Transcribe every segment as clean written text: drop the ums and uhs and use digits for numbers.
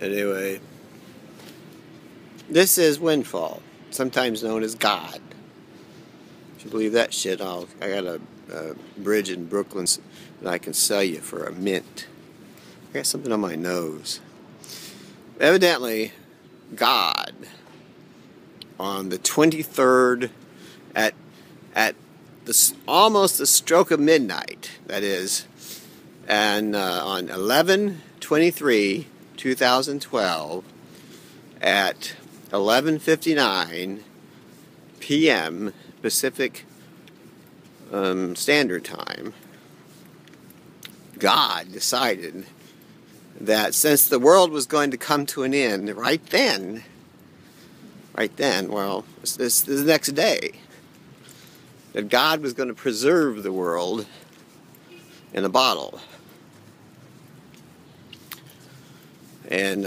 Anyway, this is Windfall, sometimes known as God. If you believe that shit, I got a bridge in Brooklyn that I can sell you for a mint. I got something on my nose. Evidently, God, on the 23rd at almost the stroke of midnight, that is, and on 11/23/2012 at 11:59 p.m. Pacific Standard Time, God decided that since the world was going to come to an end right then, well, this the next day, that God was going to preserve the world in a bottle. And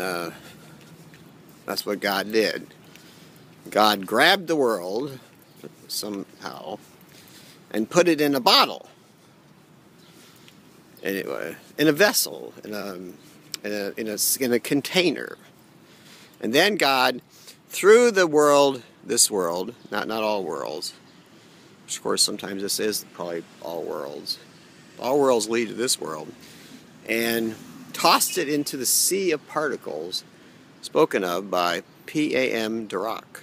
that's what God did. God grabbed the world somehow and put it in a bottle. Anyway, in a vessel, in a container. And then God, through the world, this world, not all worlds, which of course sometimes this is probably all worlds. All worlds lead to this world. And tossed it into the sea of particles spoken of by P.A.M. Dirac,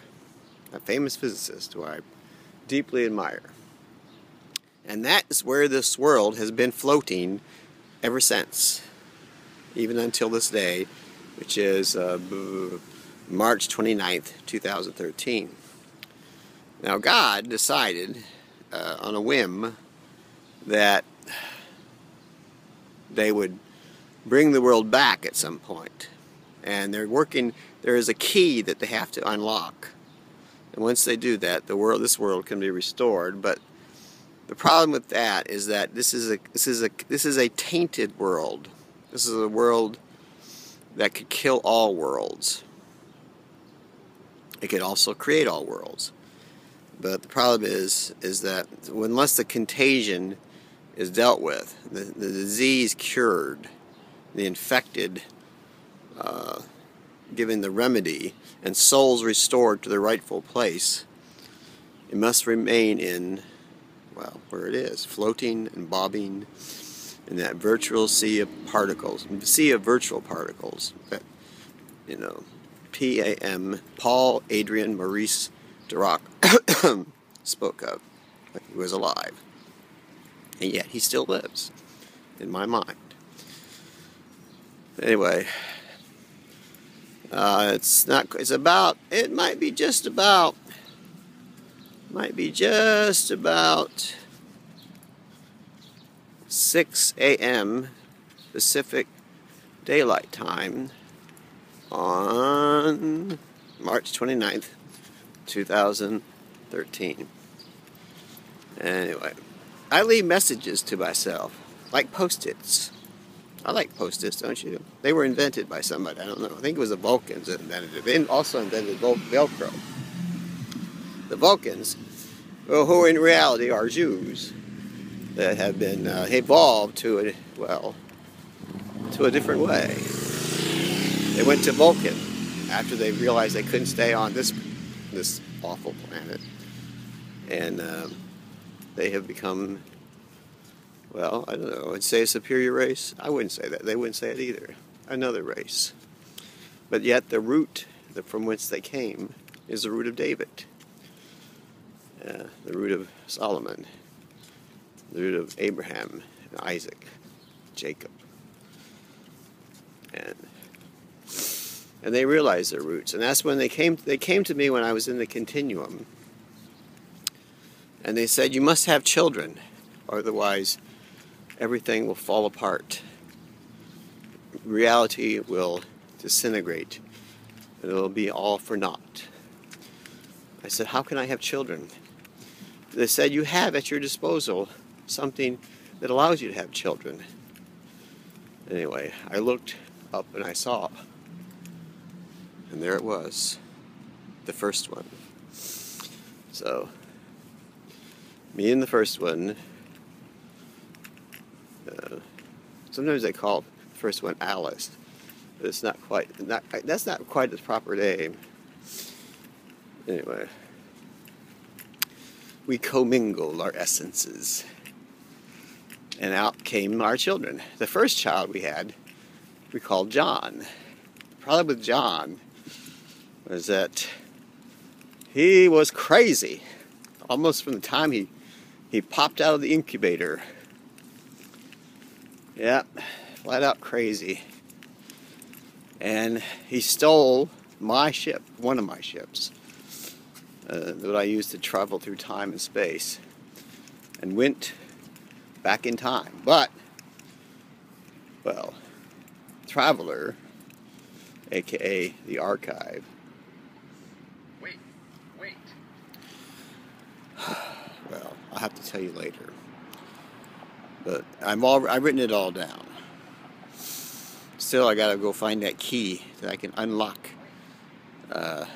a famous physicist who I deeply admire. And that is where this world has been floating ever since, even until this day, which is March 29th, 2013. Now God decided on a whim that they would bring the world back at some point. And there is a key that they have to unlock. And once they do that, this world can be restored. But the problem with that is that this is a tainted world. This is a world that could kill all worlds. It could also create all worlds. But the problem is that unless the contagion is dealt with, the disease cured, the infected given the remedy, and souls restored to their rightful place, it must remain in, well, where it is, floating and bobbing in that virtual sea of particles, sea of virtual particles that, P.A.M. Paul Adrian Maurice Dirac spoke of when he was alive. And yet he still lives in my mind. Anyway, it might be just about 6 a.m. Pacific Daylight Time on March 29th, 2013. Anyway, I leave messages to myself, like Post-its. I like Post-its, don't you? They were invented by somebody, I don't know. I think it was the Vulcans that invented it. They also invented Velcro. The Vulcans, who in reality are Jews, that have been evolved to a different way. They went to Vulcan after they realized they couldn't stay on this awful planet. And they have become, well, I don't know, I'd say a superior race. I wouldn't say that. They wouldn't say it either. Another race. But yet the root from whence they came is the root of David. The root of Solomon. The root of Abraham, and Isaac, Jacob. And they realized their roots. And that's when they came to me when I was in the continuum. And they said, you must have children, or otherwise everything will fall apart. Reality will disintegrate, and it will be all for naught. I said, how can I have children? They said, you have at your disposal something that allows you to have children. Anyway, I looked up and I saw, and there it was, the first one. So, me and the first one, sometimes they call the first one Alice. But it's not quite, that's not quite the proper name. Anyway, we commingled our essences, and out came our children. The first child we had, we called John. The problem with John was that he was crazy, almost from the time he popped out of the incubator. Yeah, flat out crazy. And he stole my ship, one of my ships, that I used to travel through time and space, and went back in time. But, well, Traveler, aka the Archive. Wait. Well, I'll have to tell you later. But I've written it all down. Still, I gotta go find that key that I can unlock the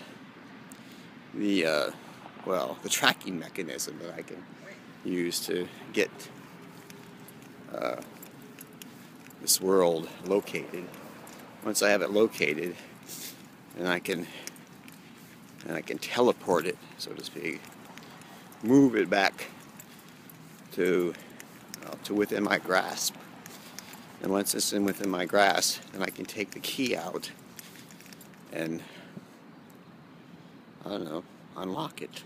tracking mechanism that I can use to get this world located. Once I have it located, and I can teleport it, so to speak, move it back to within my grasp. And once it's within my grasp, then I can take the key out and, I don't know, unlock it.